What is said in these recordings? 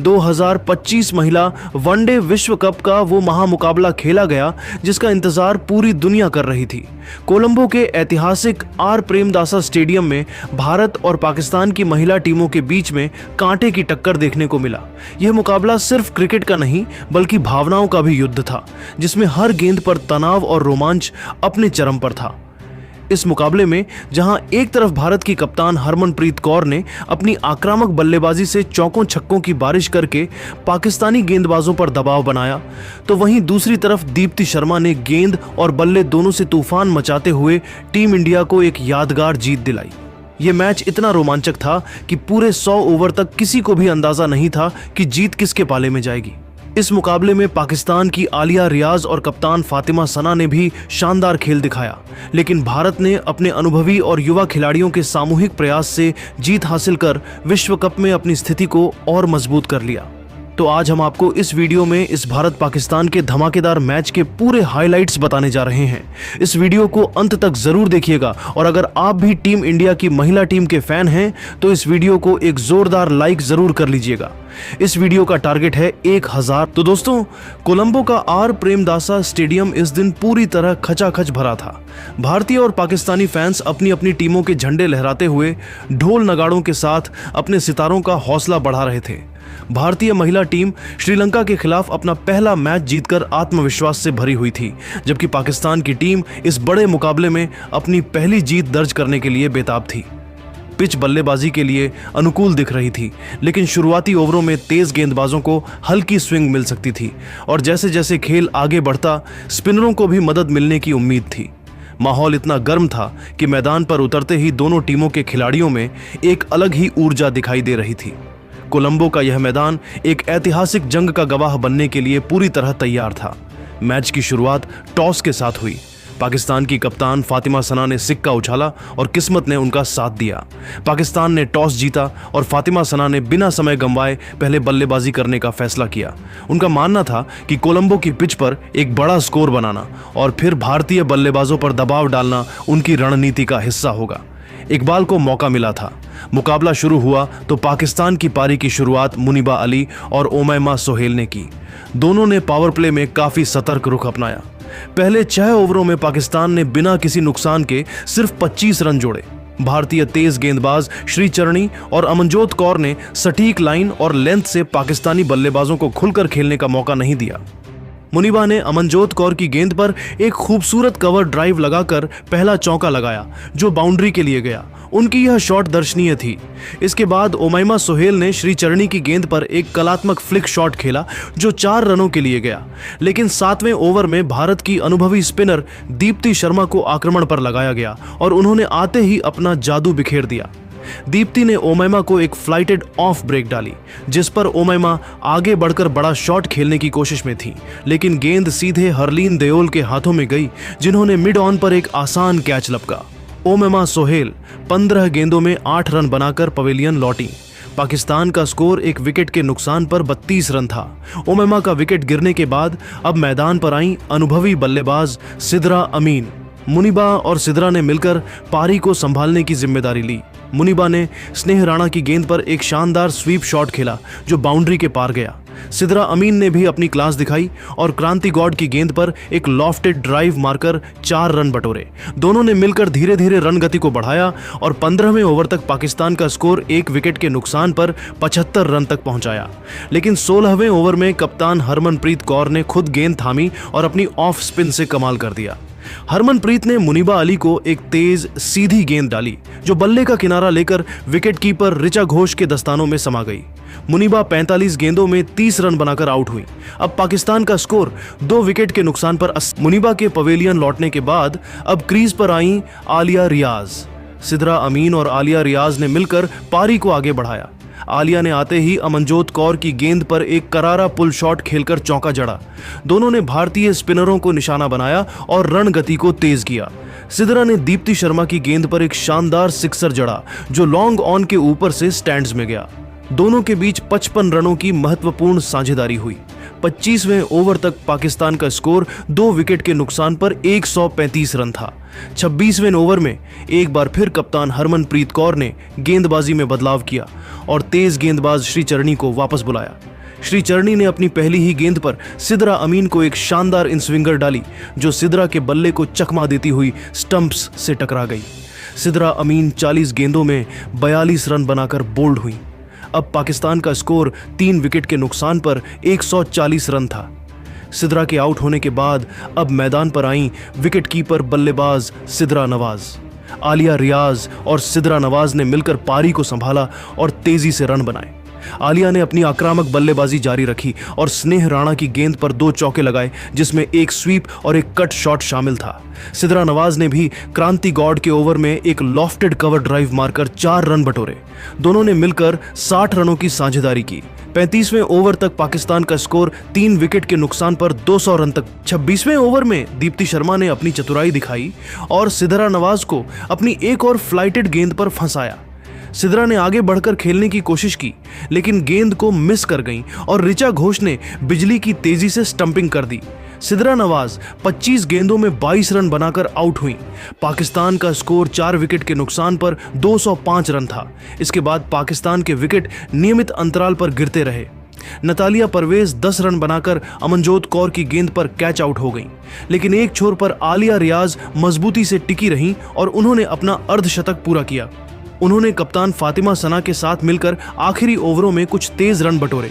2025 महिला वनडे विश्व कप का वो महामुकाबला खेला गया जिसका इंतजार पूरी दुनिया कर रही थी। कोलंबो के ऐतिहासिक आर प्रेमदासा स्टेडियम में भारत और पाकिस्तान की महिला टीमों के बीच में कांटे की टक्कर देखने को मिला। यह मुकाबला सिर्फ क्रिकेट का नहीं बल्कि भावनाओं का भी युद्ध था, जिसमें हर गेंद पर तनाव और रोमांच अपने चरम पर था। इस मुकाबले में जहां एक तरफ भारत की कप्तान हरमनप्रीत कौर ने अपनी आक्रामक बल्लेबाजी से चौकों छक्कों की बारिश करके पाकिस्तानी गेंदबाजों पर दबाव बनाया, तो वहीं दूसरी तरफ दीप्ति शर्मा ने गेंद और बल्ले दोनों से तूफान मचाते हुए टीम इंडिया को एक यादगार जीत दिलाई। ये मैच इतना रोमांचक था कि पूरे 100 ओवर तक किसी को भी अंदाजा नहीं था कि जीत किसके पाले में जाएगी। इस मुकाबले में पाकिस्तान की आलिया रियाज और कप्तान फातिमा सना ने भी शानदार खेल दिखाया, लेकिन भारत ने अपने अनुभवी और युवा खिलाड़ियों के सामूहिक प्रयास से जीत हासिल कर विश्व कप में अपनी स्थिति को और मजबूत कर लिया। तो आज हम आपको इस वीडियो में इस भारत पाकिस्तान के धमाकेदार मैच के पूरे हाइलाइट्स बताने जा रहे हैं। इस वीडियो को अंत तक जरूर देखिएगा और अगर आप भी टीम इंडिया की महिला टीम के फैन हैं तो इस वीडियो को एक जोरदार लाइक जरूर कर लीजिएगा। इस वीडियो का टारगेट है 1000। तो दोस्तों, कोलंबो का आर प्रेमदासा स्टेडियम इस दिन पूरी तरह खचाखच भरा था। भारतीय और पाकिस्तानी फैंस अपनी अपनी टीमों के झंडे लहराते हुए ढोल नगाड़ों के साथ अपने सितारों का हौसला बढ़ा रहे थे। भारतीय महिला टीम श्रीलंका के खिलाफ अपना पहला मैच जीतकर आत्मविश्वास से भरी हुई थी, जबकि पाकिस्तान की टीम इस बड़े मुकाबले में अपनी पहली जीत दर्ज करने के लिए बेताब थी। पिच बल्लेबाजी के लिए अनुकूल दिख रही थी, लेकिन शुरुआती ओवरों में तेज गेंदबाजों को हल्की स्विंग मिल सकती थी और जैसे जैसे खेल आगे बढ़ता स्पिनरों को भी मदद मिलने की उम्मीद थी। माहौल इतना गर्म था कि मैदान पर उतरते ही दोनों टीमों के खिलाड़ियों में एक अलग ही ऊर्जा दिखाई दे रही थी। कोलंबो का यह मैदान एक ऐतिहासिक जंग का गवाह बनने के लिए पूरी तरह तैयार था। मैच की शुरुआत टॉस के साथ हुई। पाकिस्तान की कप्तान फातिमा सना ने सिक्का उछाला और किस्मत ने उनका साथ दिया। पाकिस्तान ने टॉस जीता और फातिमा सना ने बिना समय गंवाए पहले बल्लेबाजी करने का फैसला किया। उनका मानना था कि कोलंबो की पिच पर एक बड़ा स्कोर बनाना और फिर भारतीय बल्लेबाजों पर दबाव डालना उनकी रणनीति का हिस्सा होगा। इकबाल को मौका मिला था। मुकाबला शुरू हुआ तो पाकिस्तान की पारी की शुरुआत मुनीबा अली और उमैमा सोहेल ने की। दोनों ने पावर प्ले में काफी सतर्क रुख अपनाया। पहले 6 ओवरों में पाकिस्तान ने बिना किसी नुकसान के सिर्फ 25 रन जोड़े। भारतीय तेज गेंदबाज श्रीचरणी और अमनजोत कौर ने सटीक लाइन और लेंथ से पाकिस्तानी बल्लेबाजों को खुलकर खेलने का मौका नहीं दिया। मुनीबा ने अमनजोत कौर की गेंद पर एक खूबसूरत कवर ड्राइव लगाकर पहला चौका लगाया, जो बाउंड्री के लिए गया। उनकी यह शॉट दर्शनीय थी। इसके बाद उमैमा सोहेल ने श्रीचरणी की गेंद पर एक कलात्मक फ्लिक शॉट खेला, जो 4 रनों के लिए गया। लेकिन 7वें ओवर में भारत की अनुभवी स्पिनर दीप्ति शर्मा को आक्रमण पर लगाया गया और उन्होंने आते ही अपना जादू बिखेर दिया। दीप्ति ने उमैमा को एक फ्लाइटेड ऑफ ब्रेक डाली, जिस पर उमैमा आगे बढ़कर बड़ा शॉट खेलने की कोशिश में थी, लेकिन गेंद सीधे हरलीन देओल के हाथों में गई, जिन्होंने मिड ऑन पर एक आसान कैच लपका। उमैमा सोहेल 15 गेंदों में 8 रन बनाकर पवेलियन लौटी। पाकिस्तान का स्कोर एक विकेट के नुकसान पर 32 रन था। उमैमा का विकेट गिरने के बाद अब मैदान पर आई अनुभवी बल्लेबाज सिद्रा अमीन। मुनीबा और सिद्रा ने मिलकर पारी को संभालने की जिम्मेदारी ली। मुनीबा ने स्नेह राणा की गेंद पर एक शानदार स्वीप शॉट खेला, जो बाउंड्री के पार गया। सिद्रा अमीन ने भी अपनी क्लास दिखाई और क्रांति गौड की गेंद पर एक लॉफ्टेड ड्राइव मारकर 4 रन बटोरे। दोनों ने मिलकर धीरे धीरे रन गति को बढ़ाया और 15वें ओवर तक पाकिस्तान का स्कोर एक विकेट के नुकसान पर 75 रन तक पहुंचाया। लेकिन 16वें ओवर में कप्तान हरमनप्रीत कौर ने खुद गेंद थामी और अपनी ऑफ स्पिन से कमाल कर दिया। हरमनप्रीत ने मुनीबा अली को एक तेज सीधी गेंद डाली, जो बल्ले का किनारा लेकर विकेट कीपर ऋचा घोष के दस्तानों में समा गई। मुनीबा 45 गेंदों में 30 रन बनाकर आउट हुई। अब पाकिस्तान का स्कोर 2 विकेट के नुकसान पर 80। मुनीबा के पवेलियन लौटने के बाद अब क्रीज पर आई आलिया रियाज। सिद्रा अमीन और आलिया रियाज ने मिलकर पारी को आगे बढ़ाया। आलिया ने आते ही अमनजोत कौर की गेंद पर एक करारा पुल शॉट खेलकर चौका जड़ा। दोनों ने भारतीय स्पिनरों को निशाना बनाया और रण गति को तेज किया। सिद्रा ने दीप्ति शर्मा की गेंद पर एक शानदार सिक्सर जड़ा, जो लॉन्ग ऑन के ऊपर से स्टैंड्स में गया। दोनों के बीच 55 रनों की महत्वपूर्ण साझेदारी हुई। 25वें ओवर तक पाकिस्तान का स्कोर 2 विकेट के नुकसान पर 135 रन था। 26वें ओवर में एक बार फिर कप्तान हरमनप्रीत कौर ने गेंदबाजी में बदलाव किया और तेज गेंदबाज श्रीचरणी को वापस बुलाया। श्रीचरणी ने अपनी पहली ही गेंद पर सिद्रा अमीन को एक शानदार इनस्विंगर डाली, जो सिद्रा के बल्ले को चकमा देती हुई स्टंप्स से टकरा गई। सिद्रा अमीन 40 गेंदों में 42 रन बनाकर बोल्ड हुई। अब पाकिस्तान का स्कोर 3 विकेट के नुकसान पर 140 रन था। सिद्रा के आउट होने के बाद अब मैदान पर आई विकेटकीपर बल्लेबाज सिद्रा नवाज। आलिया रियाज और सिद्रा नवाज ने मिलकर पारी को संभाला और तेजी से रन बनाए। आलिया ने अपनी आक्रामक बल्लेबाजी जारी रखी और स्नेह राणा की गेंद पर 2 चौके लगाए, जिसमें एक स्वीप और एक कट शॉट शामिल था। सिद्रा नवाज ने भी क्रांति गौड़ के ओवर में एक लॉफ्टेड कवर ड्राइव मारकर 4 रन बटोरे। दोनों ने मिलकर 60 रनों की साझेदारी की। 35वें ओवर तक पाकिस्तान का स्कोर 3 विकेट के नुकसान पर 200 रन तक। 26वें ओवर में दीप्ति शर्मा ने अपनी चतुराई दिखाई और सिद्रा नवाज को अपनी एक और फ्लाइटेड गेंद पर फंसाया। सिद्रा ने आगे बढ़कर खेलने की कोशिश की, लेकिन गेंद को मिस कर गई और ऋचा घोष ने बिजली की तेजी से स्टंपिंग कर दी। सिद्रा नवाज 25 गेंदों में 22 रन बनाकर आउट हुई। पाकिस्तान का स्कोर 4 विकेट के नुकसान पर 205 रन था। इसके बाद पाकिस्तान के विकेट नियमित अंतराल पर गिरते रहे। नतालिया परवेज 10 रन बनाकर अमनजोत कौर की गेंद पर कैच आउट हो गई, लेकिन एक छोर पर आलिया रियाज मजबूती से टिकी रहीं और उन्होंने अपना अर्धशतक पूरा किया। उन्होंने कप्तान फातिमा सना के साथ मिलकर आखिरी ओवरों में कुछ तेज रन बटोरे।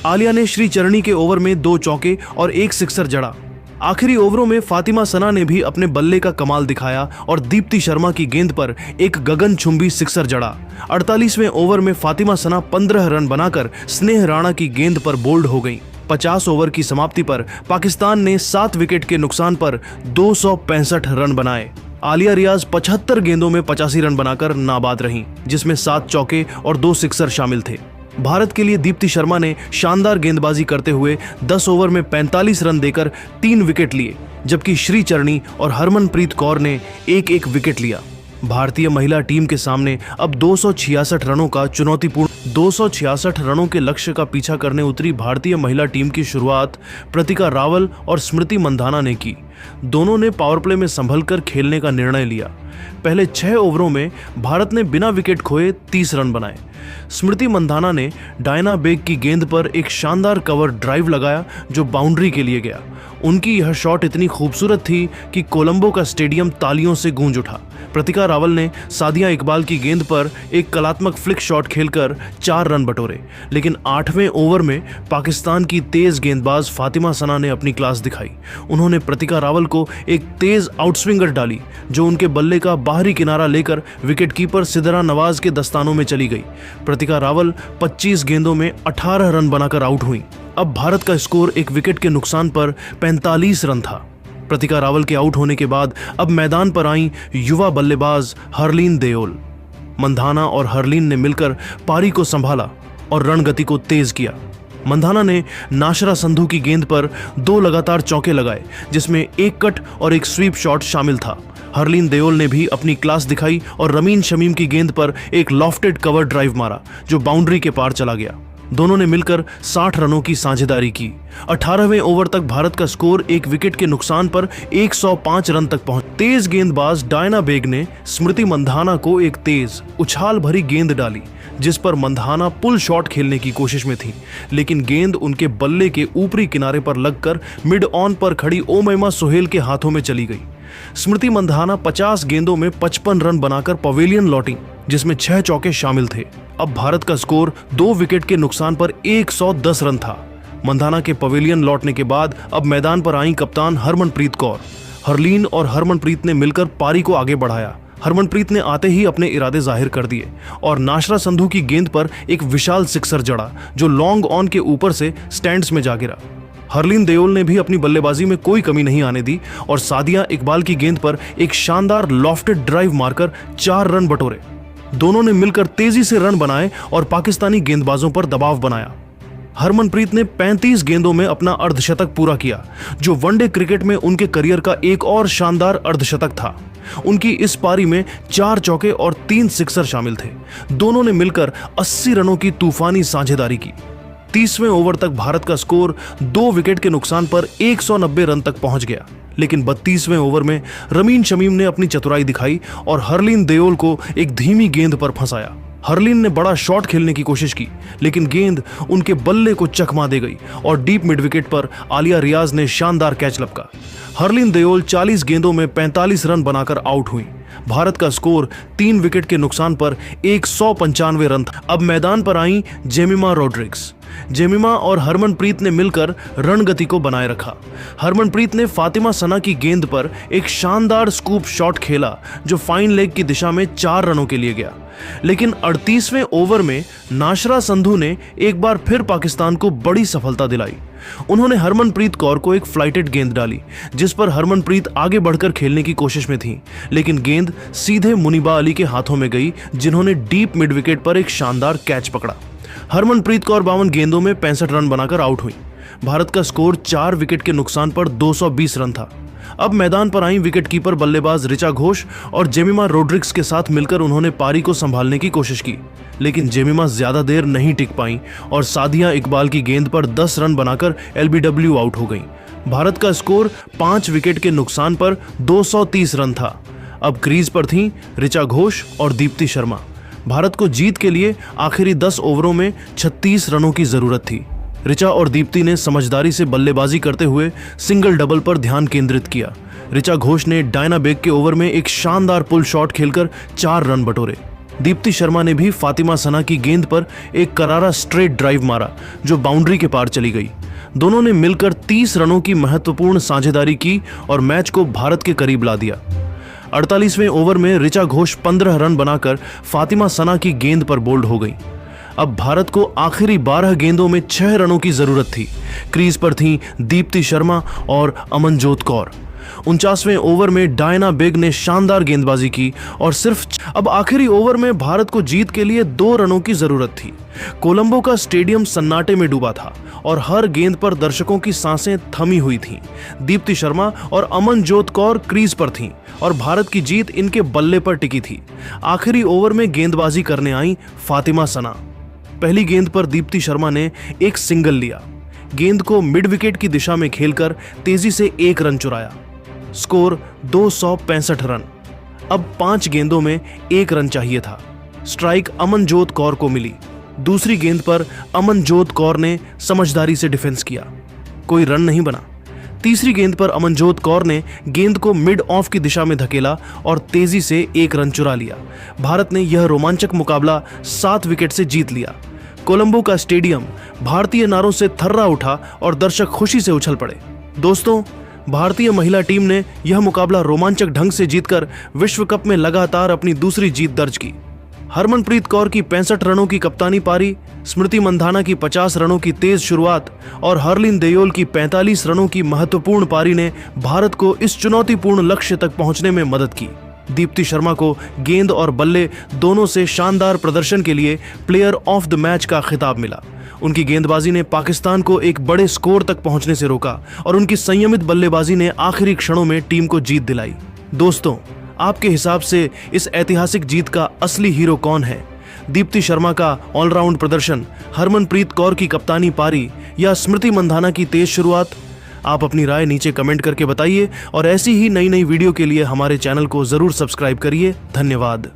आलिया ने श्रीचरणी के ओवर में 2 चौके और 1 सिक्सर जड़ा। आखिरी ओवरों में फातिमा सना ने भी अपने बल्ले का कमाल दिखाया और दीप्ति शर्मा की गेंद पर एक गगनचुंबी सिक्सर जड़ा। 48वें ओवर में फातिमा सना 15 रन बनाकर स्नेह राणा की गेंद पर बोल्ड हो गई। 50 ओवर की समाप्ति पर पाकिस्तान ने 7 विकेट के नुकसान पर 265 रन बनाए। आलिया रियाज 75 गेंदों में 85 रन बनाकर नाबाद रहीं, जिसमें 7 चौके और 2 सिक्सर शामिल थे। भारत के लिए दीप्ति शर्मा ने शानदार गेंदबाजी करते हुए 10 ओवर में 45 रन देकर 3 विकेट लिए, जबकि श्रीचरणी और हरमनप्रीत कौर ने एक विकेट लिया। भारतीय महिला टीम के सामने अब 266 रनों का चुनौतीपूर्ण 266 रनों के लक्ष्य का पीछा करने उतरी भारतीय महिला टीम की शुरुआत प्रतिका रावल और स्मृति मंधाना ने की। दोनों ने पावर प्ले में संभलकर खेलने का निर्णय लिया। पहले 6 ओवरों में भारत ने बिना विकेट खोए 30 रन बनाए। स्मृति मंधाना ने डायना बेग की गेंद पर एक शानदार कवर ड्राइव लगाया, जो बाउंड्री के लिए गया। उनकी यह शॉट इतनी खूबसूरत थी कि कोलंबो का स्टेडियम तालियों से गूंज उठा। प्रतिका रावल ने सादिया इकबाल की गेंद पर एक कलात्मक फ्लिक शॉट खेलकर 4 रन बटोरे, लेकिन 8वें ओवर में पाकिस्तान की तेज गेंदबाज फातिमा सना ने अपनी क्लास दिखाई। उन्होंने प्रतिका रावल को एक तेज आउटस्विंगर डाली, जो उनके बल्ले का बाहरी किनारा लेकर विकेटकीपर सिद्रा नवाज के दस्तानों में चली गई। प्रतिका रावल 25 गेंदों में 18 रन बनाकर आउट हुई। अब भारत का स्कोर 1 विकेट के नुकसान पर 45 रन था। प्रतिका रावल के आउट होने के बाद अब मैदान पर आई युवा बल्लेबाज हरलीन देओल। मंधाना और हरलीन ने मिलकर पारी को संभाला और रणगति को तेज किया। मंधाना ने नाशरा संधू की गेंद पर 2 लगातार चौके लगाए, जिसमें एक कट और एक स्वीप शॉट शामिल था। हरलीन देओल ने भी अपनी क्लास दिखाई और रमीन शमीम की गेंद पर एक लॉफ्टेड कवर ड्राइव मारा, जो बाउंड्री के पार चला गया। दोनों ने मिलकर 60 रनों की साझेदारी की। 18वें ओवर तक भारत का स्कोर 1 विकेट के नुकसान पर 105 रन तक पहुंच। तेज गेंदबाज डायना बेग ने स्मृति मंधाना को एक तेज उछाल भरी गेंद डाली, जिस पर मंधाना पुल शॉट खेलने की कोशिश में थी, लेकिन गेंद उनके बल्ले के ऊपरी किनारे पर लगकर मिड ऑन पर खड़ी ओमैमा सोहेल के हाथों में चली गई। स्मृति मंधाना 50 गेंदों में 55 रन बनाकर पवेलियन लौटी, जिसमें 6 चौके शामिल थे। अब भारत का स्कोर 2 विकेट के नुकसान पर 110 रन था। मंधाना के पवेलियन लौटने के बाद अब मैदान पर आई कप्तान हरमनप्रीत कौर। हरलीन और हरमनप्रीत ने मिलकर पारी को आगे बढ़ाया। हरमनप्रीत ने आते ही अपने इरादे जाहिर कर दिए और नाशरा संधू की गेंद पर एक विशाल सिक्सर जड़ा, जो लॉन्ग ऑन के ऊपर से स्टैंड्स में जा गिरा। हरलीन देओल ने भी अपनी बल्लेबाजी में कोई कमी नहीं आने दी और सादिया इकबाल की गेंद पर एक शानदार लॉफ्टेड ड्राइव मारकर 4 रन बटोरे। दोनों ने मिलकर तेजी से रन बनाए और पाकिस्तानी गेंदबाजों पर दबाव बनाया। हरमनप्रीत ने 35 गेंदों में अपना अर्धशतक पूरा किया, जो वनडे क्रिकेट में उनके करियर का एक और शानदार अर्धशतक था। उनकी इस पारी में 4 चौके और 3 सिक्सर शामिल थे। दोनों ने मिलकर 80 रनों की तूफानी साझेदारी की। 30वें ओवर तक भारत का स्कोर 2 विकेट के नुकसान पर 190 रन तक पहुंच गया। लेकिन 32वें ओवर में रमीन शमीम ने अपनी चतुराई दिखाई और हरलीन देओल को एक धीमी गेंद पर फंसाया। हरलीन ने बड़ा शॉट खेलने की कोशिश की, लेकिन गेंद उनके बल्ले को चकमा दे गई और डीप मिड विकेट पर आलिया रियाज ने शानदार कैच लपका। हरलीन देओल 40 गेंदों में 45 रन बनाकर आउट हुई। भारत का स्कोर 3 विकेट के नुकसान पर 195 रन था। अब मैदान पर आई जेमिमा रोड्रिग्स। जेमिमा और हरमनप्रीत ने मिलकर रणगति को बनाए रखा। हरमनप्रीत ने फातिमा सना की गेंद पर एक शानदार स्कूप शॉट खेला जो फाइन लेग की दिशा में 4 रनों के लिए गया। लेकिन 38वें ओवर में नाशरा संधू ने एक बार फिर पाकिस्तान को बड़ी सफलता दिलाई। उन्होंने हरमनप्रीत कौर को एक फ्लाइटेड गेंद डाली जिस पर हरमनप्रीत आगे बढ़कर खेलने की कोशिश में थी, लेकिन गेंद सीधे मुनीबा अली के हाथों में गई जिन्होंने डीप मिड विकेट पर एक शानदार कैच पकड़ा। हरमनप्रीत कौर 52 गेंदों में 65 रन बनाकर आउट हुई। भारत का स्कोर 4 विकेट के नुकसान पर 220 रन था। अब मैदान पर आई विकेटकीपर बल्लेबाज ऋचा घोष और जेमिमा रोड्रिग्स के साथ मिलकर उन्होंने पारी को संभालने की कोशिश की, लेकिन जेमिमा ज्यादा देर नहीं टिक पाई और सादिया इकबाल की गेंद पर 10 रन बनाकर एलबीडब्ल्यू आउट हो गई। भारत का स्कोर 5 विकेट के नुकसान पर 230 रन था। अब क्रीज पर थीं ऋचा घोष और दीप्ति शर्मा। भारत को जीत के लिए आखिरी 10 ओवरों में 36 रनों की जरूरत थी। ऋचा और दीप्ति ने समझदारी से बल्लेबाजी करते हुए सिंगल डबल पर ध्यान केंद्रित किया। ऋचा घोष ने डायना बेग के ओवर में एक शानदार पुल शॉट खेलकर 4 रन बटोरे। दीप्ति शर्मा ने भी फातिमा सना की गेंद पर एक करारा स्ट्रेट ड्राइव मारा जो बाउंड्री के पार चली गई। दोनों ने मिलकर 30 रनों की महत्वपूर्ण साझेदारी की और मैच को भारत के करीब ला दिया। 48वें ओवर में ऋचा घोष 15 रन बनाकर फातिमा सना की गेंद पर बोल्ड हो गई। अब भारत को आखिरी 12 गेंदों में 6 रनों की जरूरत थी। क्रीज पर थीं दीप्ति शर्मा और अमनजोत कौर। 49वें ओवर में डायना बेग ने शानदार गेंदबाजी की और अब आखिरी ओवर में भारत को जीत के लिए 2 रनों की जरूरत थी। कोलंबो का स्टेडियम सन्नाटे में डूबा था और हर गेंद पर दर्शकों की सांसें थमी हुई थीं। दीप्ति शर्मा और अमनजोत कौर क्रीज पर थीं और भारत की जीत इनके बल्ले पर टिकी थी। आखिरी ओवर में गेंदबाजी करने आई फातिमा सना। पहली गेंद पर दीप्ति शर्मा ने एक सिंगल लिया। गेंद को मिड विकेट की दिशा में खेलकर तेजी से 1 रन चुराया। Score 265 run. अब 5 गेंदों में 1 रन चाहिए था। स्ट्राइक अमनजोत कौर को मिली। दूसरी गेंद पर अमनजोत कौर ने समझदारी से डिफेंस किया, कोई रन नहीं बना। तीसरी गेंद पर अमनजोत कौर ने गेंद को मिड ऑफ की दिशा में धकेला और तेजी से 1 रन चुरा लिया। भारत ने यह रोमांचक मुकाबला 7 विकेट से जीत लिया। कोलंबो का स्टेडियम भारतीय नारों से थर्रा उठा और दर्शक खुशी से उछल पड़े। दोस्तों, भारतीय महिला टीम ने यह मुकाबला रोमांचक ढंग से जीतकर विश्व कप में लगातार अपनी दूसरी जीत दर्ज की। हरमनप्रीत कौर की 65 रनों की कप्तानी पारी, स्मृति मंधाना की 50 रनों की तेज शुरुआत और हरलीन देओल की 45 रनों की महत्वपूर्ण पारी ने भारत को इस चुनौतीपूर्ण लक्ष्य तक पहुंचने में मदद की। दीप्ति शर्मा को गेंद और बल्ले दोनों से शानदार प्रदर्शन के लिए प्लेयर ऑफ द मैच का खिताब मिला। उनकी गेंदबाजी ने पाकिस्तान को एक बड़े स्कोर तक पहुंचने से रोका और उनकी संयमित बल्लेबाजी ने आखिरी क्षणों में टीम को जीत दिलाई। दोस्तों, आपके हिसाब से इस ऐतिहासिक जीत का असली हीरो कौन है? दीप्ति शर्मा का ऑलराउंड प्रदर्शन, हरमनप्रीत कौर की कप्तानी पारी या स्मृति मंधाना की तेज शुरुआत? आप अपनी राय नीचे कमेंट करके बताइए और ऐसी ही नई नई वीडियो के लिए हमारे चैनल को जरूर सब्सक्राइब करिए। धन्यवाद।